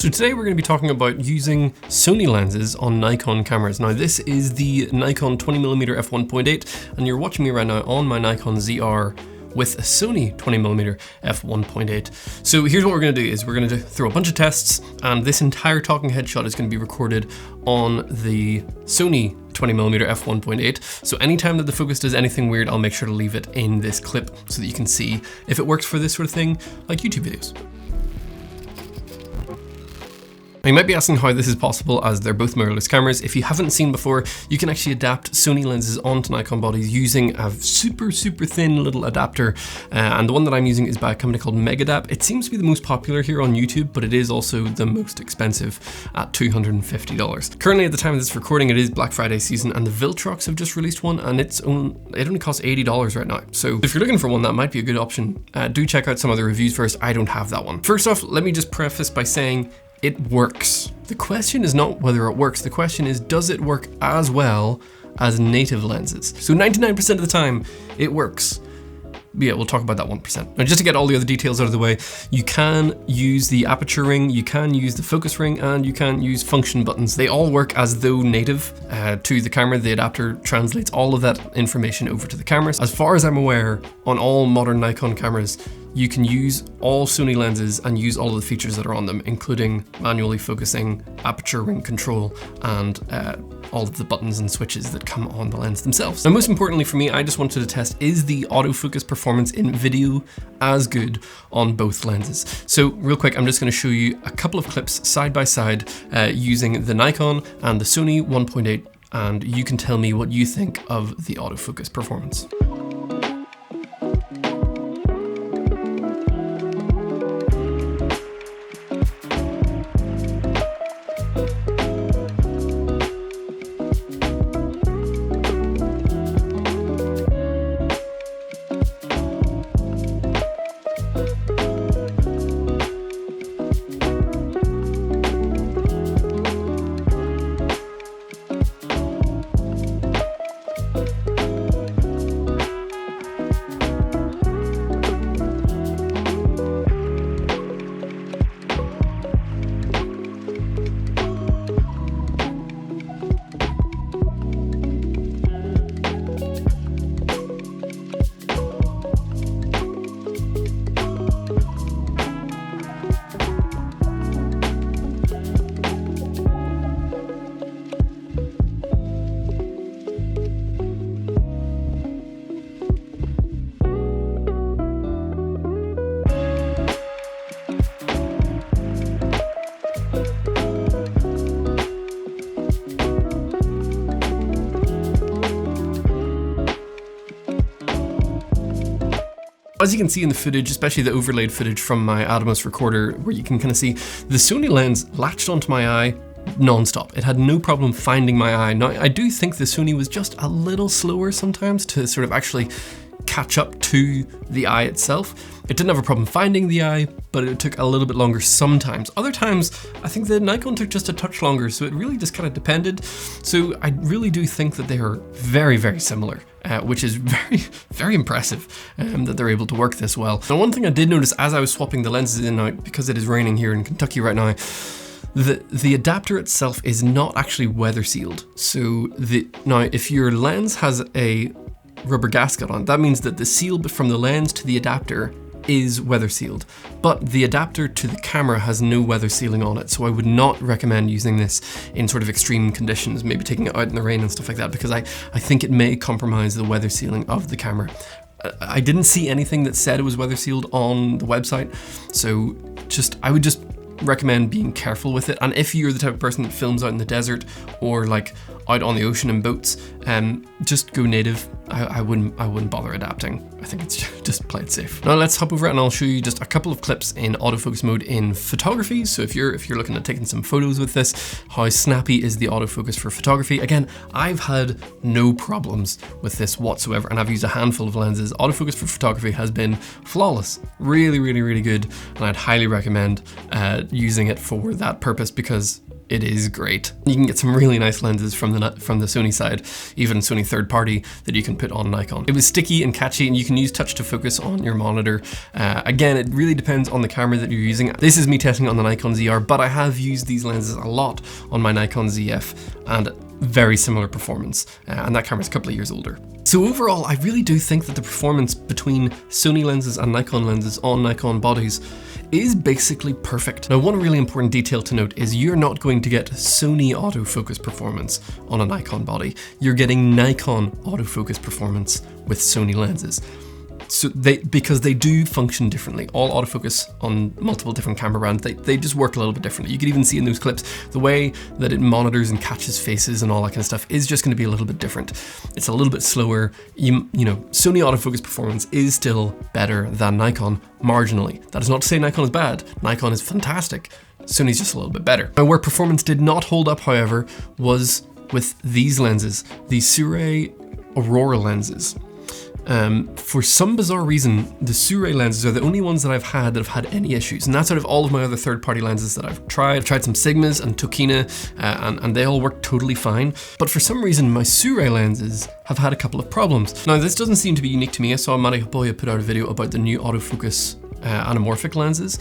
So today we're going to be talking about using Sony lenses on Nikon cameras. Now this is the Nikon 20mm f1.8 and you're watching me right now on my Nikon ZR with a Sony 20mm f1.8. So here's what we're going to do is we're going to throw a bunch of tests, and this entire talking headshot is going to be recorded on the Sony 20mm f1.8. So anytime that the focus does anything weird, I'll make sure to leave it in this clip so that you can see if it works for this sort of thing, like YouTube videos. You might be asking how this is possible, as they're both mirrorless cameras. If you haven't seen before, you can actually adapt Sony lenses onto Nikon bodies using a super thin little adapter, and the one that I'm using is by a company called Megadap. It seems to be the most popular here on YouTube, but it is also the most expensive at $250. Currently, at the time of this recording, it is Black Friday season, and the Viltrox have just released one, and it only costs $80 right now. So if you're looking for one, that might be a good option. Do check out some other reviews first. I don't have that one. First off, let me just preface by saying it works. The question is not whether it works, the question is, does it work as well as native lenses? So 99% of the time, it works. Yeah, we'll talk about that 1%. Now, just to get all the other details out of the way, you can use the aperture ring, you can use the focus ring, and you can use function buttons. They all work as though native to the camera. The adapter translates all of that information over to the cameras. As far as I'm aware, on all modern Nikon cameras, you can use all Sony lenses and use all of the features that are on them, including manually focusing, aperture ring control, and all of the buttons and switches that come on the lens themselves. Now, most importantly for me, I just wanted to test, is the autofocus performance in video as good on both lenses? So real quick, I'm just going to show you a couple of clips side by side using the Nikon and the Sony 1.8, and you can tell me what you think of the autofocus performance. As you can see in the footage, especially the overlaid footage from my Atomos recorder, where you can kind of see the Sony lens latched onto my eye non-stop. It had no problem finding my eye. Now, I do think the Sony was just a little slower sometimes to sort of actually catch up to the eye itself. It didn't have a problem finding the eye, but it took a little bit longer sometimes. Other times, I think the Nikon took just a touch longer, so it really just kind of depended. So I really do think that they are very similar, which is very impressive that they're able to work this well. Now, one thing I did notice as I was swapping the lenses in and out, because it is raining here in Kentucky right now, the adapter itself is not actually weather sealed. So now if your lens has a rubber gasket on, that means that the seal from the lens to the adapter is weather sealed, but the adapter to the camera has no weather sealing on it. So I would not recommend using this in sort of extreme conditions, maybe taking it out in the rain and stuff like that, because I think it may compromise the weather sealing of the camera. I didn't see anything that said it was weather sealed on the website, so I would just recommend being careful with it. And if you're the type of person that films out in the desert or like out on the ocean in boats, just go native. I wouldn't bother adapting. I think it's just play it safe. Now let's hop over it and I'll show you just a couple of clips in autofocus mode in photography. So if you're looking at taking some photos with this, how snappy is the autofocus for photography? Again, I've had no problems with this whatsoever, and I've used a handful of lenses. Autofocus for photography has been flawless, really good, and I'd highly recommend using it for that purpose, because it is great. You can get some really nice lenses from the Sony side, even Sony third party, that you can put on Nikon. It was sticky and catchy, and you can use touch to focus on your monitor. Again, it really depends on the camera that you're using. This is me testing on the Nikon ZR, but I have used these lenses a lot on my Nikon ZF, and very similar performance, and that camera's a couple of years older. So overall, I really do think that the performance between Sony lenses and Nikon lenses on Nikon bodies is basically perfect. Now, one really important detail to note is you're not going to get Sony autofocus performance on a Nikon body. You're getting Nikon autofocus performance with Sony lenses. So because they do function differently. All autofocus on multiple different camera brands, they just work a little bit differently. You can even see in those clips, the way that it monitors and catches faces and all that kind of stuff is just going to be a little bit different. It's a little bit slower. You know, Sony autofocus performance is still better than Nikon marginally. That is not to say Nikon is bad. Nikon is fantastic. Sony's just a little bit better. Now, where performance did not hold up, however, was with these lenses, the Sirui Aurora lenses. For some bizarre reason, the Sirui lenses are the only ones that I've had that have had any issues, and that's out of all of my other third-party lenses that I've tried. I've tried some Sigmas and Tokina, and they all work totally fine. But for some reason, my Sirui lenses have had a couple of problems. Now, this doesn't seem to be unique to me. I saw Matty Hapoya put out a video about the new autofocus anamorphic lenses,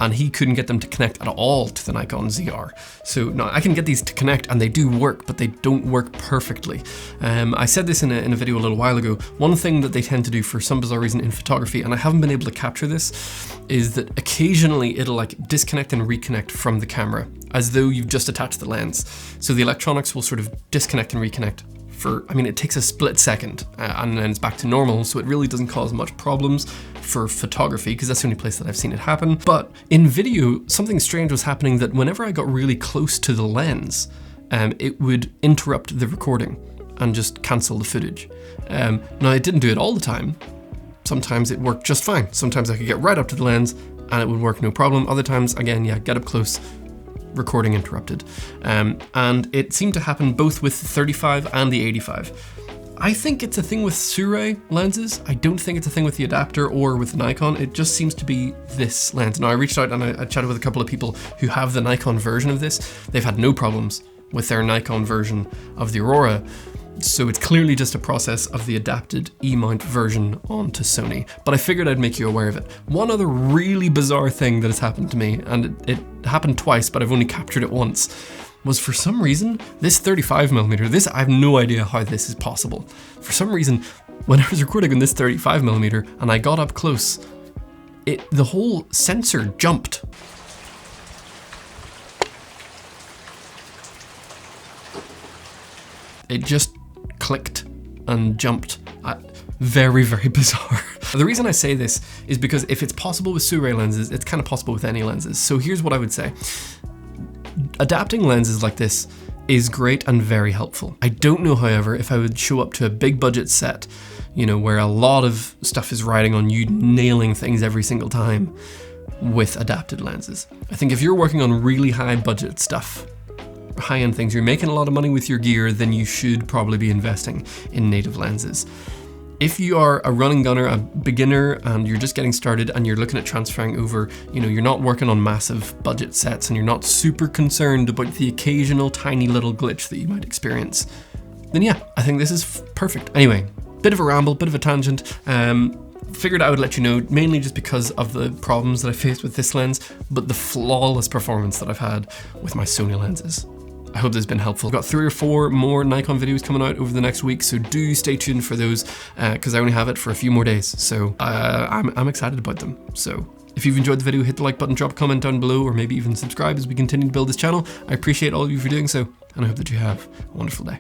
and he couldn't get them to connect at all to the Nikon ZR. So now I can get these to connect, and they do work, but they don't work perfectly. I said this in a video a little while ago. One thing that they tend to do for some bizarre reason in photography, and I haven't been able to capture this, is that occasionally it'll like disconnect and reconnect from the camera as though you've just attached the lens. So the electronics will sort of disconnect and reconnect for, I mean, it takes a split second and then it's back to normal, so it really doesn't cause much problems for photography, because that's the only place that I've seen it happen. But in video, something strange was happening, that whenever I got really close to the lens, it would interrupt the recording and just cancel the footage. Now, it didn't do it all the time. Sometimes it worked just fine. Sometimes I could get right up to the lens and it would work no problem. Other times, again, yeah, get up close, recording interrupted. And it seemed to happen both with the 35 and the 85. I think it's a thing with Sirui lenses. I don't think it's a thing with the adapter or with Nikon. It just seems to be this lens. Now, I reached out and I chatted with a couple of people who have the Nikon version of this. They've had no problems with their Nikon version of the Aurora. So it's clearly just a process of the adapted E-mount version onto Sony. But I figured I'd make you aware of it. One other really bizarre thing that has happened to me, and it happened twice, but I've only captured it once, was for some reason, this 35mm, I have no idea how this is possible. For some reason, when I was recording on this 35mm and I got up close, the whole sensor jumped. It just clicked and jumped. Very, very bizarre. The reason I say this is because if it's possible with Sirui lenses, it's kind of possible with any lenses. So here's what I would say. Adapting lenses like this is great and very helpful. I don't know, however, if I would show up to a big budget set, you know, where a lot of stuff is riding on you nailing things every single time with adapted lenses. I think if you're working on really high budget stuff, high-end things, you're making a lot of money with your gear, then you should probably be investing in native lenses. If you are a running gunner, a beginner, and you're just getting started and you're looking at transferring over, you know, you're not working on massive budget sets and you're not super concerned about the occasional tiny little glitch that you might experience, then yeah, I think this is perfect. Anyway, bit of a ramble, bit of a tangent. Figured I would let you know, mainly just because of the problems that I faced with this lens, but the flawless performance that I've had with my Sony lenses. I hope this has been helpful. I've got 3 or 4 more Nikon videos coming out over the next week, so do stay tuned for those, because I only have it for a few more days. So I'm excited about them. So if you've enjoyed the video, hit the like button, drop a comment down below, or maybe even subscribe as we continue to build this channel. I appreciate all of you for doing so, and I hope that you have a wonderful day.